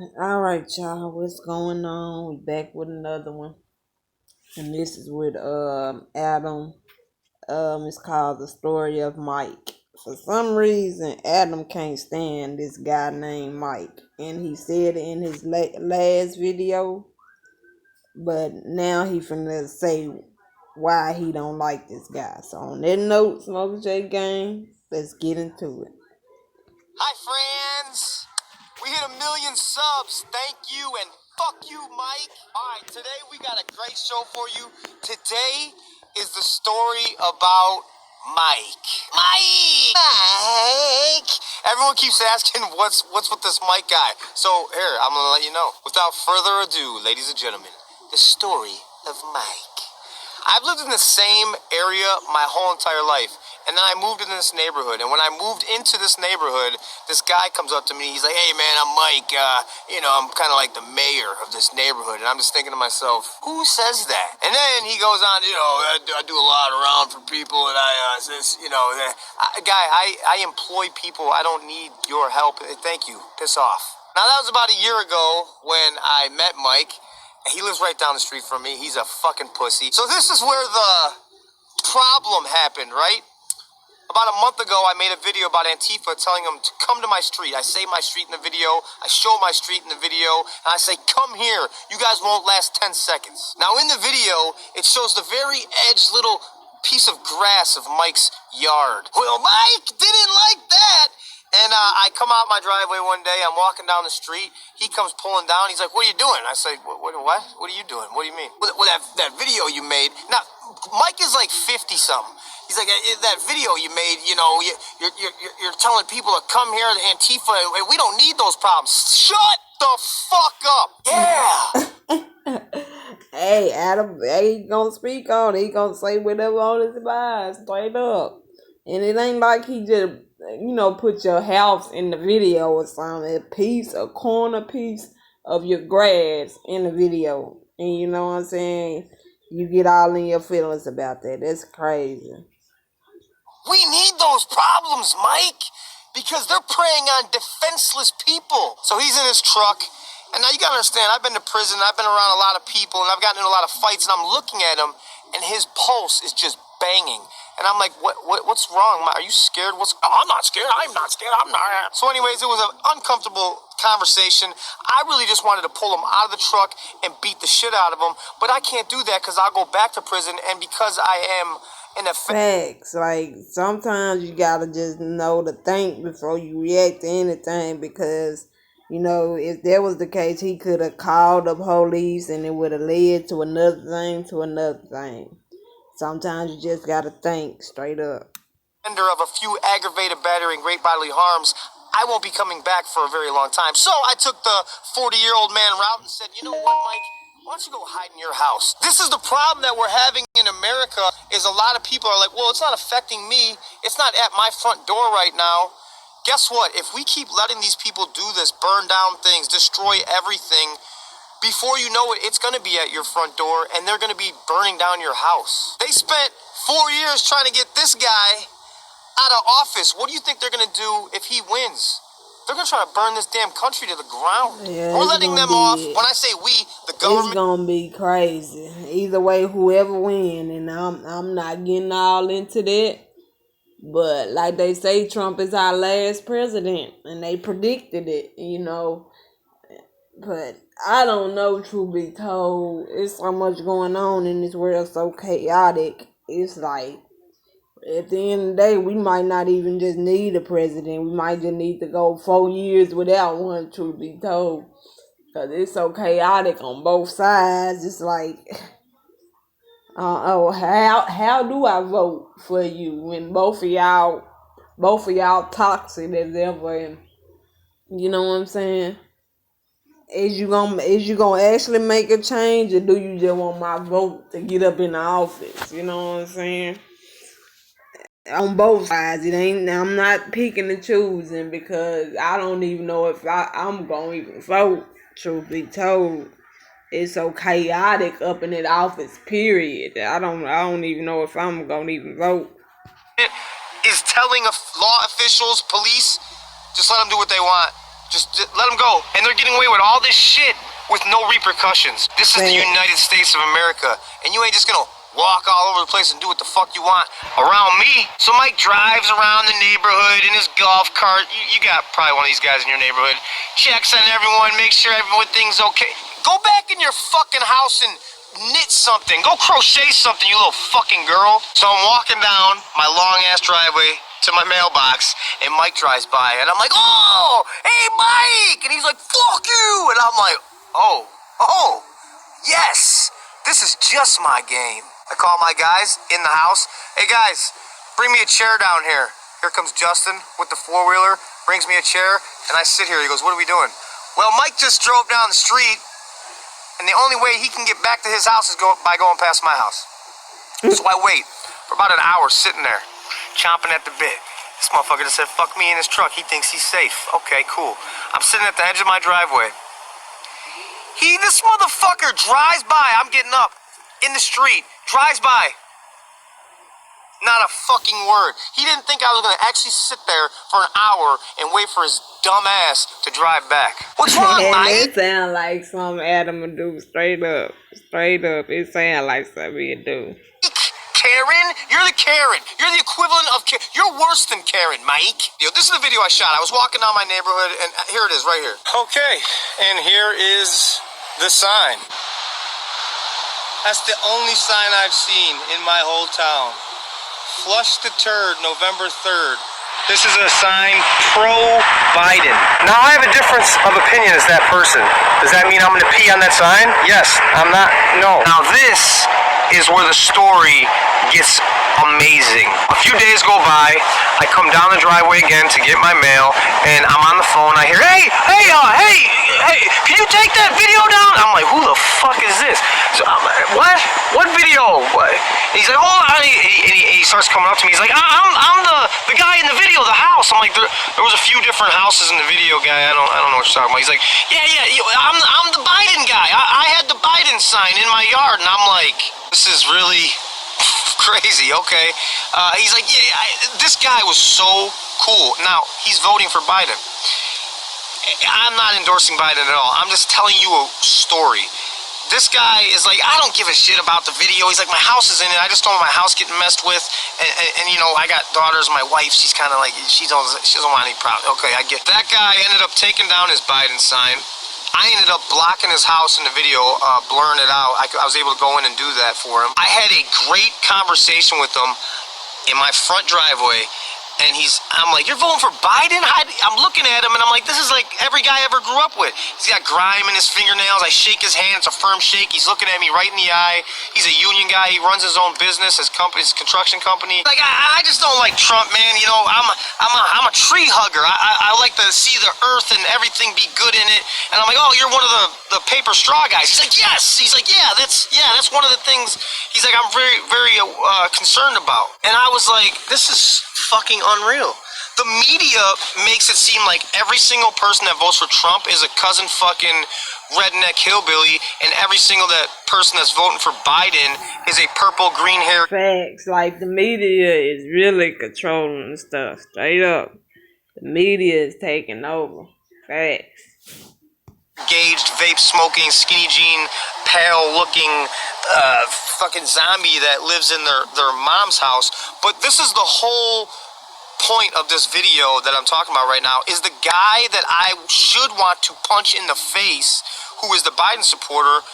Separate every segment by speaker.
Speaker 1: All right, y'all. What's going on? We back with another one, and this is with Adam. It's called The Story of Mike. For some reason, Adam can't stand this guy named Mike, and he said it in his last video. But now he finna say why he don't like this guy. So on that note, Smoke J Gang, let's get into it.
Speaker 2: Hi, friends. We hit 1 million subs. Thank you and fuck you, Mike. All right, today we got a great show for you. Today is the story about Mike. Mike. Everyone keeps asking what's with this Mike guy. So here, I'm gonna let you know. Without further ado, ladies and gentlemen, the story of Mike. I've lived in the same area my whole entire life. And then I moved into this neighborhood. And when I moved into this neighborhood, this guy comes up to me. He's like, hey, man, I'm Mike. I'm kind of like the mayor of this neighborhood. And I'm just thinking to myself, who says that? And then he goes on, I do a lot around for people. And I employ people. I don't need your help. Thank you. Piss off. Now, that was about a year ago when I met Mike. He lives right down the street from me. He's a fucking pussy. So this is where the problem happened, right? About a month ago, I made a video about Antifa telling them to come to my street. I say my street in the video. I show my street in the video. And I say, come here. You guys won't last 10 seconds. Now, in the video, it shows the very edge little piece of grass of Mike's yard. Well, Mike didn't like that. And I come out my driveway one day. I'm walking down the street. He comes pulling down. He's like, what are you doing? I say, what? What are you doing? What do you mean? Well, that video you made. Now, Mike is like 50-something. He's like, that video you made, you're telling people to come here to Antifa, and we don't need those problems. Shut the fuck up.
Speaker 1: Yeah. Hey, Adam, he gonna speak on it. He gonna say whatever on his mind, straight up. And it ain't like he just, put your house in the video or something. A corner piece of your grass in the video. And you know what I'm saying? You get all in your feelings about that. That's crazy.
Speaker 2: We need those problems, Mike, because they're preying on defenseless people. So he's in his truck, and now you gotta understand, I've been to prison, I've been around a lot of people, and I've gotten in a lot of fights, and I'm looking at him, and his pulse is just banging. And I'm like, what's wrong? Are you scared? I'm not scared. I'm not scared. I'm not. So anyways, it was an uncomfortable conversation. I really just wanted to pull him out of the truck and beat the shit out of him, but I can't do that because I'll go back to prison, and because I am
Speaker 1: facts. Like, sometimes you gotta just know to think before you react to anything, because if that was the case, he could have called the police and it would have led to another thing. Sometimes you just gotta think straight up.
Speaker 2: Of a few aggravated battery and great bodily harms, I won't be coming back for a very long time. So I took the 40-year-old man route and said, you know what, Mike? Why don't you go hide in your house? This is the problem that we're having in America, is a lot of people are like, well, it's not affecting me. It's not at my front door right now. Guess what? If we keep letting these people do this, burn down things, destroy everything, before you know it, it's going to be at your front door, and they're going to be burning down your house. They spent 4 years trying to get this guy out of office. What do you think they're going to do if he wins? They're going to try to burn this damn country to the ground.
Speaker 1: Yeah,
Speaker 2: we're letting them off. When I say we, the government.
Speaker 1: It's going to be crazy. Either way, whoever wins, and I'm not getting all into that. But like they say, Trump is our last president, and they predicted it, But I don't know, truth be told. It's so much going on in this world, so chaotic. It's like, at the end of the day, we might not even just need a president. We might just need to go 4 years without one, truth be told. Because it's so chaotic on both sides. It's like, how do I vote for you when both of y'all toxic as ever? And you know what I'm saying? Is you gonna actually make a change, or do you just want my vote to get up in the office? You know what I'm saying? On both sides, I'm not picking and choosing, because I don't even know if I'm gonna even vote. Truth be told, it's so chaotic up in that office. Period. I don't even know if I'm gonna even vote.
Speaker 2: Is telling law officials, police, just let them do what they want. Just let them go. And they're getting away with all this shit with no repercussions. This is the United States of America. And you ain't just gonna walk all over the place and do what the fuck you want around me. So Mike drives around the neighborhood in his golf cart. You got probably one of these guys in your neighborhood. Checks on everyone, makes sure everything's okay. Go back in your fucking house and knit something. Go crochet something, you little fucking girl. So I'm walking down my long-ass driveway to my mailbox, and Mike drives by, and I'm like, oh, hey, Mike! And he's like, fuck you! And I'm like, oh, yes, this is just my game. I call my guys in the house. Hey, guys, bring me a chair down here. Here comes Justin with the four-wheeler, brings me a chair, and I sit here. He goes, what are we doing? Well, Mike just drove down the street, and the only way he can get back to his house is by going past my house. So I wait for about an hour sitting there, chomping at the bit. This motherfucker just said, fuck me in his truck. He thinks he's safe. Okay, cool. I'm sitting at the edge of my driveway. This motherfucker drives by. I'm getting up in the street. Drives by. Not a fucking word. He didn't think I was going to actually sit there for an hour and wait for his dumb ass to drive back. What's wrong, Mike?
Speaker 1: It sound like something Adam would do. Straight up. It sound like something he'd do.
Speaker 2: Karen? You're the Karen. You're the equivalent of Karen. You're worse than Karen, Mike. This is the video I shot. I was walking down my neighborhood, and here it is right here. Okay, and here is the sign. That's the only sign I've seen in my whole town. Flush the turd, November 3rd. This is a sign pro-Biden. Now, I have a difference of opinion as that person. Does that mean I'm going to pee on that sign? Yes. I'm not. No. Now, this is where the story gets amazing. A few days go by, I come down the driveway again to get my mail, and I'm on the phone. I hear, hey, can you take that video down? I'm like, who the fuck is this? So I'm like, what video? What? And he's like, oh, and he starts coming up to me. He's like, I'm the guy in the video, the house. I'm like, there was a few different houses in the video, guy. I don't know what you're talking about. He's like, yeah, I'm the Biden guy. I had the Biden sign in my yard, and I'm like, this is really crazy. Okay. He's like, yeah, this guy was so cool. Now, he's voting for Biden. I'm not endorsing Biden at all. I'm just telling you a story. This guy is like, I don't give a shit about the video. He's like, my house is in it. I just don't want my house getting messed with. And you know, I got daughters. My wife, she's kind of like, she doesn't want any problems. Okay, I get that guy ended up taking down his Biden sign. I ended up blocking his house in the video, blurring it out. I was able to go in and do that for him. I had a great conversation with him in my front driveway, and I'm like, you're voting for Biden? I'm looking at him, and I'm like, this is like every guy I ever grew up with. He's got grime in his fingernails. I shake his hand. It's a firm shake. He's looking at me right in the eye. He's a union guy. He runs his own business, his construction company. Like, I just don't like Trump, man. You know, I'm a tree hugger. I like to see the earth and everything be good in it. And I'm like, oh, you're one of the paper straw guys. He's like, yes. He's like, yeah, that's one of the things. He's like, I'm very, very concerned about. And I was like, this is fucking unreal. The media makes it seem like every single person that votes for Trump is a cousin fucking redneck hillbilly, and every single person that's voting for Biden is a purple green hair.
Speaker 1: Facts. Like, the media is really controlling stuff. Straight up. The media is taking over. Facts.
Speaker 2: Engaged, vape smoking, skinny jean, pale looking fucking zombie that lives in their mom's house. But this is the whole point of this video that I'm talking about right now, is the guy that I should want to punch in the face, who is the Biden supporter,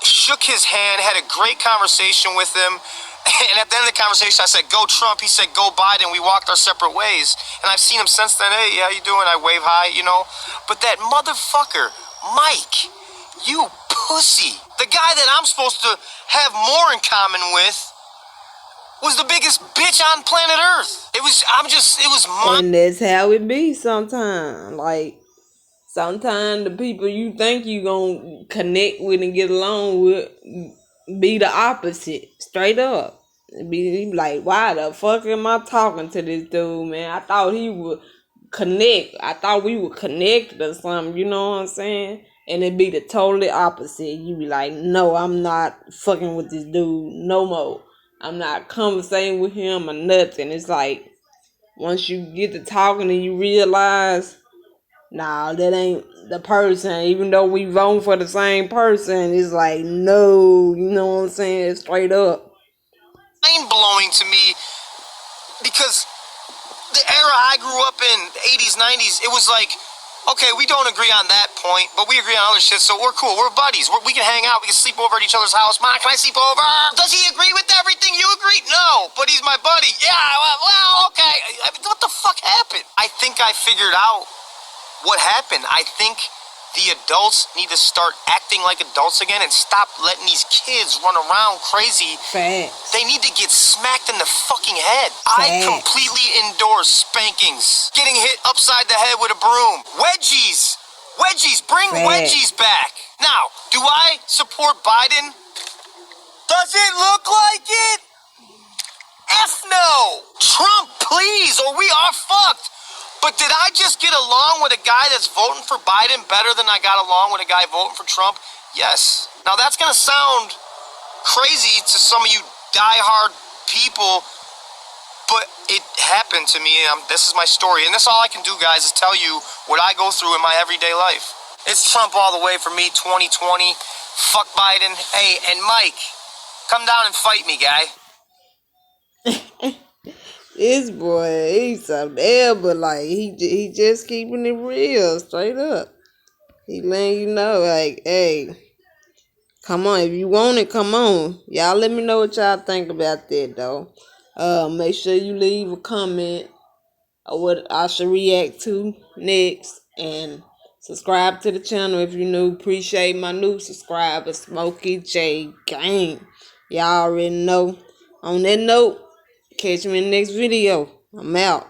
Speaker 2: shook his hand, had a great conversation with him, and at the end of the conversation I said, go Trump, he said, go Biden. We walked our separate ways, and I've seen him since then. Hey, how you doing? I wave hi, you know. But that motherfucker, Mike, you pussy, the guy that I'm supposed to have more in common with, was the biggest bitch on planet Earth. It was
Speaker 1: and that's how it be sometimes. Like, sometimes the people you think you gonna connect with and get along with be the opposite. Straight up. Be like, why the fuck am I talking to this dude, man? I thought he would connect. I thought we would connect or something, you know what I'm saying? And it be the totally opposite. You be like, no, I'm not fucking with this dude no more. I'm not conversating with him or nothing. It's like, once you get to talking and you realize nah, that ain't the person. Even though we vote for the same person, it's like, no, you know what I'm saying? Straight up.
Speaker 2: Mind blowing to me because the era I grew up in, the 80s, 90s, it was like, okay, we don't agree on that point, but we agree on other shit, so we're cool. We're buddies. We can hang out. We can sleep over at each other's house. Ma, can I sleep over? Does he agree with everything you agree? No, but he's my buddy. Yeah, well, okay. What the fuck happened? I think I figured out what happened. I think the adults need to start acting like adults again and stop letting these kids run around crazy.
Speaker 1: Facts.
Speaker 2: They need to get smacked in the fucking head.
Speaker 1: Facts.
Speaker 2: I completely endorse spankings. Getting hit upside the head with a broom. Wedgies. Wedgies. Bring
Speaker 1: Facts.
Speaker 2: wedgies back. Now, do I support Biden? Does it look like it? F no. Trump, please, or we are fucked. But did I just get along with a guy that's voting for Biden better than I got along with a guy voting for Trump? Yes. Now that's going to sound crazy to some of you diehard people, but it happened to me. This is my story, and that's all I can do, guys, is tell you what I go through in my everyday life. It's Trump all the way for me, 2020. Fuck Biden. Hey, and Mike, come down and fight me, guy.
Speaker 1: This boy, he's up there, but like he just keeping it real, straight up. He letting you know, like, hey, come on, if you want it, come on. Y'all let me know what y'all think about that, though. Make sure you leave a comment of what I should react to next, and subscribe to the channel if you're new. Appreciate my new subscriber, Smokey J Gang. Y'all already know. On that note, catch me in the next video. I'm out.